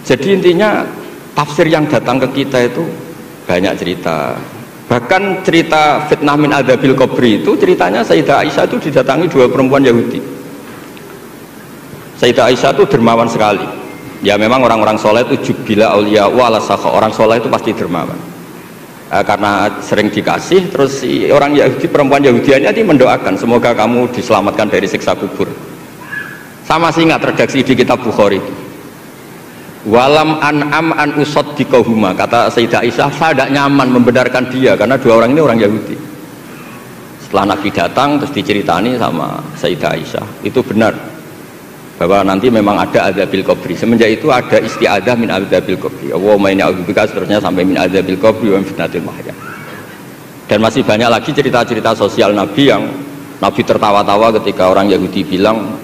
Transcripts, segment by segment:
Jadi intinya tafsir yang datang ke kita itu banyak cerita. Bahkan cerita fitnah min adzabil qabri itu ceritanya Sayyidah Aisyah itu didatangi dua perempuan Yahudi. Sayyidah Aisyah itu dermawan sekali. Ya memang orang-orang soleh itu jubila auliya wala sakha. Orang soleh itu pasti dermawan. Karena sering dikasih, terus si orang Yahudi, perempuan Yahudianya itu mendoakan semoga kamu diselamatkan dari siksa kubur. Sama sih ingat redaksi di kitab Bukhari itu. Walam an'am an usaddiqahuma, kata Sayyidah Aisyah, saya tidak nyaman membenarkan dia karena dua orang ini orang Yahudi. Setelah Nabi datang terus diceritani sama Sayyidah Aisyah, itu benar bahwa nanti memang ada adzabil qabri. Semenjak itu ada isti'adzah min adzabil qabri. Allahumma inni a'udzubika, seterusnya sampai min adzabil qabri wa min fitnatil mahya. Dan masih banyak lagi cerita-cerita sosial Nabi yang Nabi tertawa-tawa ketika orang Yahudi bilang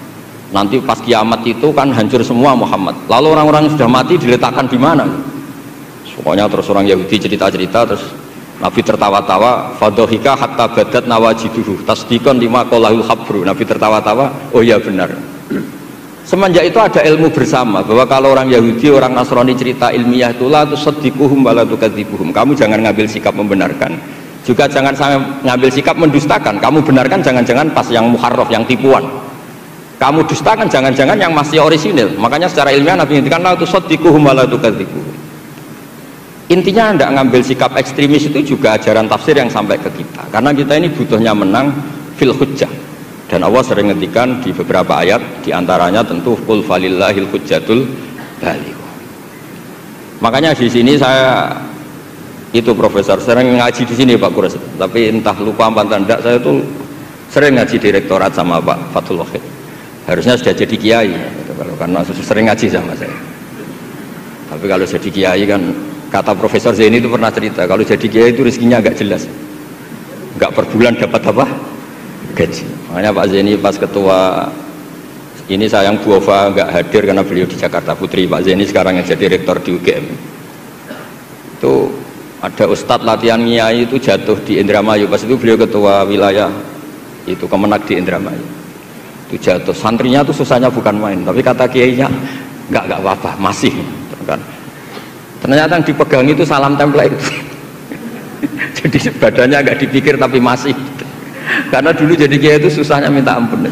nanti pas kiamat itu kan hancur semua Muhammad. Lalu orang-orang yang sudah mati diletakkan di mana? Pokoknya terus orang Yahudi cerita-cerita, terus Nabi tertawa-tawa, fadhahika hatta badat nawajiduhu tasdiqan lima qalahul habru. Nabi tertawa-tawa, oh ya benar. Semenjak itu ada ilmu bersama bahwa kalau orang Yahudi, orang Nasrani cerita ilmiah itu la tusaddiquhum wa la tukadzibuhum. Kamu jangan ngambil sikap membenarkan, juga jangan sampai ngambil sikap mendustakan. Kamu benarkan jangan-jangan pas yang muharraf, yang tipuan. Kamu dustakan jangan-jangan yang masih orisinil. Makanya secara ilmiah Nabi ngendikan la tusaddiquhum wa la tukadzibuhum. Intinya tidak ngambil sikap ekstremis itu juga ajaran tafsir yang sampai ke kita. Karena kita ini butuhnya menang fil hujjah. Dan Allah sering ngendikan di beberapa ayat, diantaranya tentu qul falillahil hujjatul baligh. Makanya di sini saya itu profesor sering ngaji di sini Pak Kures. Tapi entah lupa apa tidak, saya itu sering ngaji direktorat sama Pak Fathul Wahid. Harusnya sudah jadi kiai gitu, karena sering ngaji sama saya. Tapi kalau jadi kiai kan, kata Profesor Zaini itu pernah cerita, kalau jadi kiai itu rezekinya agak jelas, nggak per bulan dapat apa gaji. Makanya Pak Zaini pas ketua ini sayang Bu Ova nggak hadir karena beliau di Jakarta, putri Pak Zaini sekarang yang jadi rektor di UGM. Itu ada ustadz latihan kiai itu jatuh di Indramayu, pas itu beliau ketua wilayah itu Kemenak di Indramayu. Itu jatuh, santrinya tuh susahnya bukan main, tapi kata kiainya nggak apa-apa, masih kan. Ternyata yang dipegang itu salam tempel itu. Jadi badannya agak dipikir tapi masih, karena dulu jadi kiai itu susahnya minta ampun.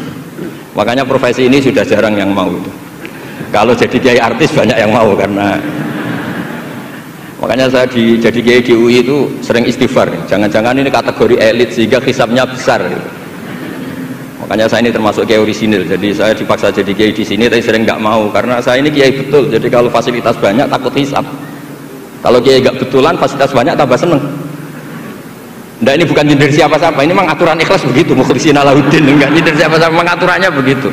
Makanya profesi ini sudah jarang yang mau itu. Kalau jadi kiai artis banyak yang mau, karena makanya saya jadi kiai di UI itu sering istighfar, jangan-jangan ini kategori elit sehingga hisabnya besar gitu. Makanya saya ini termasuk kiai orisinil, jadi saya dipaksa jadi kiai di sini, tapi sering nggak mau karena saya ini kiai betul. Jadi kalau fasilitas banyak takut hisab, kalau kiai nggak betulan fasilitas banyak tambah seneng. Nah ini bukan nyindir siapa-siapa, ini memang aturan ikhlas begitu. Mukhlisin Alauddin nggak nyindir siapa-siapa, memang aturannya begitu.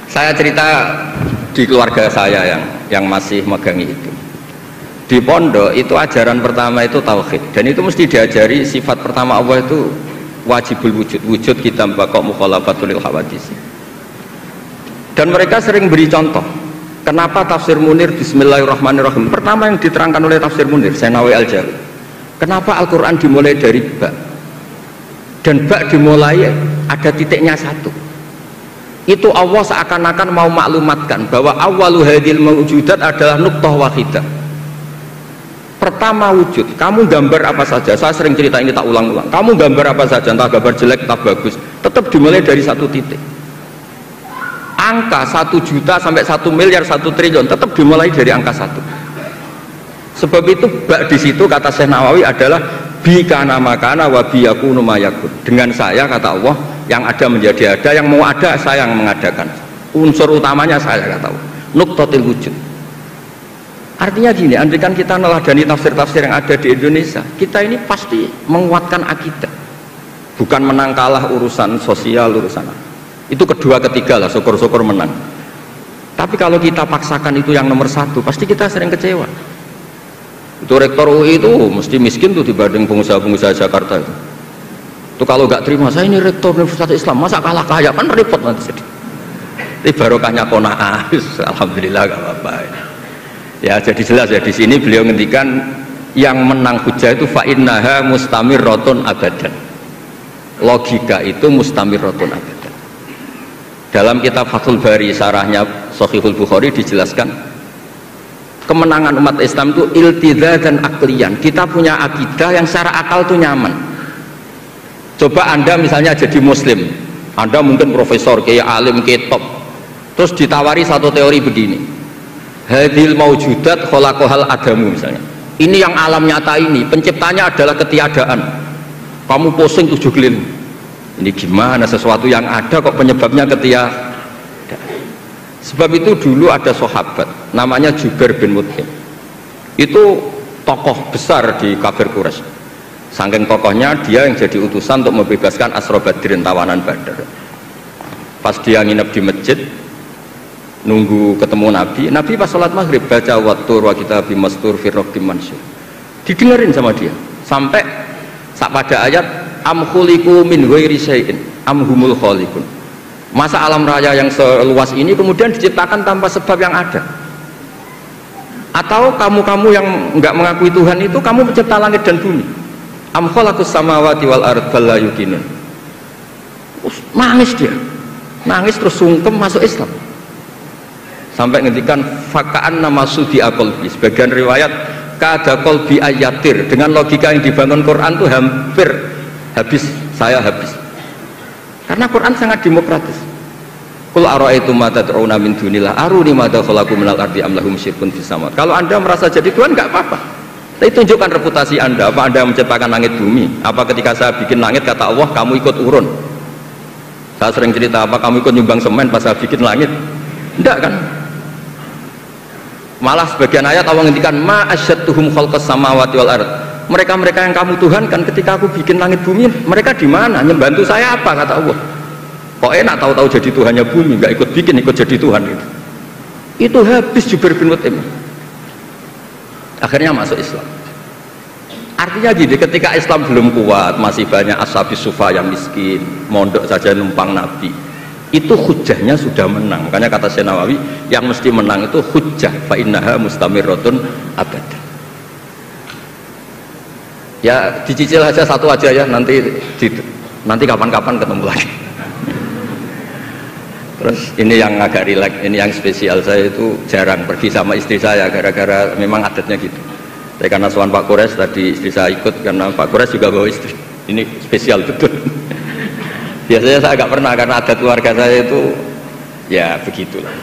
Saya cerita di keluarga saya yang masih megangi itu. Di pondok itu ajaran pertama itu tauhid, dan itu mesti diajari sifat pertama Allah itu wajibul wujud kita bakok mukhalafatul hawadis. Dan mereka sering beri contoh. Kenapa tafsir Munir bismillahirrahmanirrahim pertama yang diterangkan oleh tafsir Munir Senawi Al-Jali. Kenapa Al-Quran dimulai dari ba, dan ba dimulai ada titiknya satu. Itu Allah seakan-akan mau maklumatkan bahwa awalu hadil mawujudat adalah nuqtah wahidah. Pertama wujud, kamu gambar apa saja, saya sering cerita ini tak ulang-ulang, kamu gambar apa saja, entah gambar jelek, entah bagus, tetap dimulai dari satu titik. Angka 1 juta sampai 1 miliar 1 triliun tetap dimulai dari angka 1. Sebab itu bak di situ kata Syekh Nawawi adalah bi kana makana wa bi yakunu mayakun. Dengan saya kata Allah yang ada menjadi ada, yang mau ada saya yang mengadakan. Unsur utamanya saya kata Allah. Nuqtatil wujud. Artinya gini, andaikan kita neladani tafsir-tafsir yang ada di Indonesia, kita ini pasti menguatkan akidah, bukan menang kalah urusan sosial, urusan itu kedua ketiga lah, syukur-syukur menang. Tapi kalau kita paksakan itu yang nomor satu, pasti kita sering kecewa. Itu rektor UI itu mesti miskin tuh dibanding pengusaha-pengusaha Jakarta itu. Itu kalau nggak terima, saya ini rektor Universitas Islam, masa kalah kaya, kan repot nanti. Tapi barokahnya qanaah, alhamdulillah gak apa-apa. Ya jadi jelas ya di sini beliau ngendikan yang menang hujah itu fa innaha mustamirratun abadan. Logika itu mustamirratun abadan. Dalam kitab Fathul Bari sarahnya Shahihul Bukhari dijelaskan kemenangan umat Islam itu iltidza dan aklian. Kita punya akidah yang secara akal tuh nyaman. Coba Anda misalnya jadi muslim, Anda mungkin profesor, kayak alim, kayak top, terus ditawari satu teori begini, hadil maujudat khalaqahal adamu misalnya, ini yang alam nyata ini penciptanya adalah ketiadaan, kamu pusing 7 keliling, ini gimana sesuatu yang ada kok penyebabnya ketiadaan. Sebab itu dulu ada sahabat namanya Jubair bin Mut'im, itu tokoh besar di kafir Quraisy. Saking tokohnya dia yang jadi utusan untuk membebaskan Asra Badrin, tawanan Badar. Pas dia nginep di masjid nunggu ketemu Nabi, Nabi pas sholat maghrib baca wattur wa kitabim mastur fi raqqim mansur, didengerin sama dia sampai pada ayat am khuliqu min ghairi syai'in am humul khaliqun. Masa alam raya yang seluas ini kemudian diciptakan tanpa sebab yang ada, atau kamu-kamu yang enggak mengakui Tuhan itu kamu mencipta langit dan bumi? Am khalaqus samawati wal ardh bal la yuqinun. Nangis dia, nangis terus sungkem masuk Islam sampai ngendikan fakaan nama sudi qalbi. Sebagian riwayat kada qalbi ayatir, dengan logika yang dibangun Quran tuh hampir habis, saya habis, karena Quran sangat demokratis. Qul ara'aytum ma tad'una min dunillah aruni ma khalaqu minal ardi am lahum syirkun fis samawati. Kalau Anda merasa jadi Tuhan enggak apa-apa, tapi tunjukkan reputasi Anda. Apa Anda menciptakan langit bumi? Apa ketika saya bikin langit kata Allah kamu ikut urun? Saya sering cerita, apa kamu ikut nyumbang semen pas saya bikin langit? Enggak kan? Malah sebagian ayat Allah ngendikan ma asyadtuhum khalqas samawati wal ard. Mereka-mereka yang kamu Tuhan kan ketika aku bikin langit bumi, mereka di mana? Membantu saya apa kata Allah? Kok enak tahu-tahu jadi Tuhannya bumi, nggak ikut bikin, ikut jadi Tuhan gitu. Itu habis Jubair bin Mut'im. Akhirnya masuk Islam. Artinya gini, ketika Islam belum kuat, masih banyak ashabi sufa yang miskin, mondok saja numpang Nabi, itu hujahnya sudah menang. Makanya kata Syekh Nawawi, yang mesti menang itu hujah fa innaha mustamirratun abadan. Ya dicicil aja satu aja ya, nanti kapan-kapan ketemu lagi. Terus ini yang agak rileks, ini yang spesial, saya itu jarang pergi sama istri saya gara-gara memang adatnya gitu. Tapi karena soal Pak Kures tadi istri saya ikut, karena Pak Kures juga bawa istri. Ini spesial betul. Biasanya saya agak pernah karena adat keluarga saya itu ya begitulah.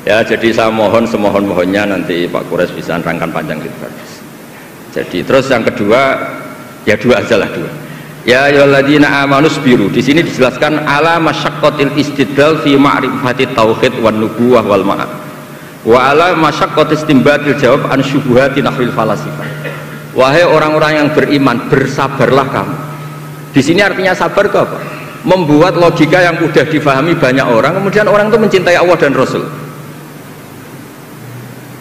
Ya jadi saya mohon semohon-mohonnya nanti Pak Kures bisa nerangkan panjang lebar. Jadi terus yang kedua, ya dua aja lah dua. Ya ayyuhalladzina amanu sabiru. Di sini dijelaskan ala masyaqqatil istidlal fi ma'rifati tauhid wan nubuwah wal ma'ad. Wa ala masyaqqatis istinbatil jawab an syubuhati nahwil falasifah. Wahai orang-orang yang beriman, bersabarlah kamu. Di sini artinya sabar itu apa? Membuat logika yang mudah difahami banyak orang, kemudian orang itu mencintai Allah dan Rasul.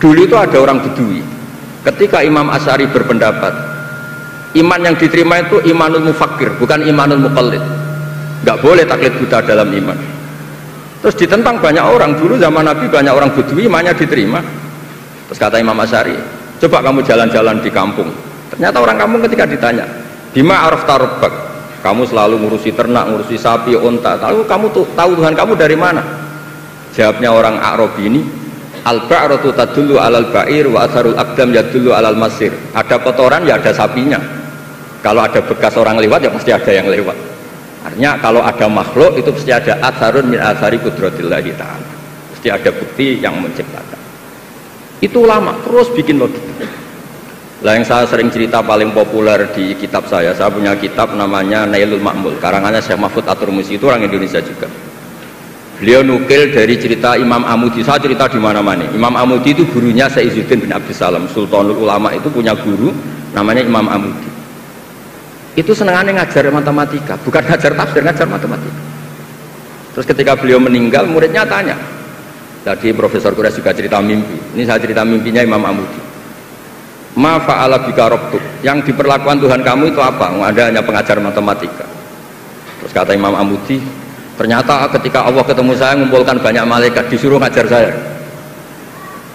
Dulu itu ada orang Bedui. Ketika Imam Asy'ari berpendapat iman yang diterima itu imanul mufakkir, bukan imanul muqallid. Nggak boleh taklid buta dalam iman. Terus ditentang banyak orang. Dulu zaman Nabi banyak orang Bedui imannya diterima. Terus kata Imam Asy'ari, coba kamu jalan-jalan di kampung. Ternyata orang kampung ketika ditanya, bima arafta rabbak, kamu selalu ngurusi ternak, ngurusi sapi, unta, lalu kamu tahu Tuhan kamu dari mana? Jawabnya orang Arabi ini, al-ba'ratu tadullu alal ba'ir wa atharul aqdam yadullu alal masir. Ada kotoran ya ada sapinya. Kalau ada bekas orang lewat ya pasti ada yang lewat. Artinya kalau ada makhluk itu pasti ada atharun min athari qudratillahi ta'ala. Pasti ada bukti yang menciptakan. Itu ulama terus bikin logika. Lah yang saya sering cerita paling populer di kitab saya punya kitab namanya Nailul Ma'mul, karangannya Syekh Mahfud At-Turmusi, itu orang Indonesia juga. Beliau nukil dari cerita Imam Amudi. Saya cerita di mana-mana. Imam Amudi itu gurunya Syekh Izzuddin bin Abdussalam, Sultanul Ulama, itu punya guru namanya Imam Amudi. Itu senangannya ngajar matematika, bukan ngajar tafsir, ngajar matematika. Terus ketika beliau meninggal, muridnya tanya. Tadi Profesor Kures juga cerita mimpi. Ini saya cerita mimpinya Imam Amudi. Ma fa'ala bika rabbuk, yang diperlakukan Tuhan kamu itu apa? Anda hanya pengajar matematika. Terus kata Imam Amudi, ternyata ketika Allah ketemu saya mengumpulkan banyak malaikat, disuruh ngajar saya.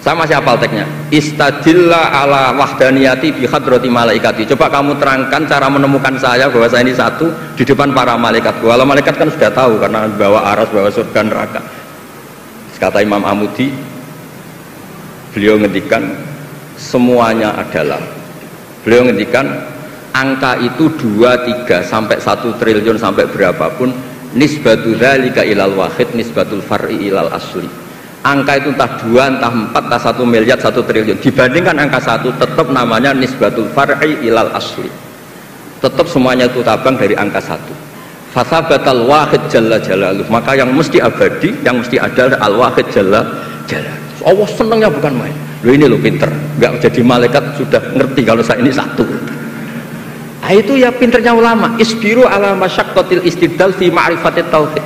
Saya masih hafal teksnya. Istadilla ala wahdaniyati bi hadrati malaikati. Coba kamu terangkan cara menemukan saya bahwa saya ini satu di depan para malaikat. Kalau malaikat kan sudah tahu karena bawa aras, bawa surga neraka. Terus kata Imam Amudi, beliau ngendikan semuanya adalah, beliau ngendikan angka itu 2, 3 sampai 1 triliun sampai berapapun, nisbatu dzalika ilal wahid nisbatul far'i ilal asli. Angka itu entah 2, entah 4, entah 1 miliar, 1 triliun dibandingkan angka 1 tetap namanya nisbatul far'i ilal asli, tetap semuanya itu tabang dari angka 1. Fasabatal wahid jalla jalaluh, maka yang mesti abadi, yang mesti ada al-wahid jalla jalaluh. Allah senangnya bukan main. Loh ini lo pinter, nggak jadi malaikat sudah ngerti kalau saya ini 1. Nah, itu ya pinternya ulama. Isbiru ala masyaqqatil istidlal fi ma'rifatit tauhid.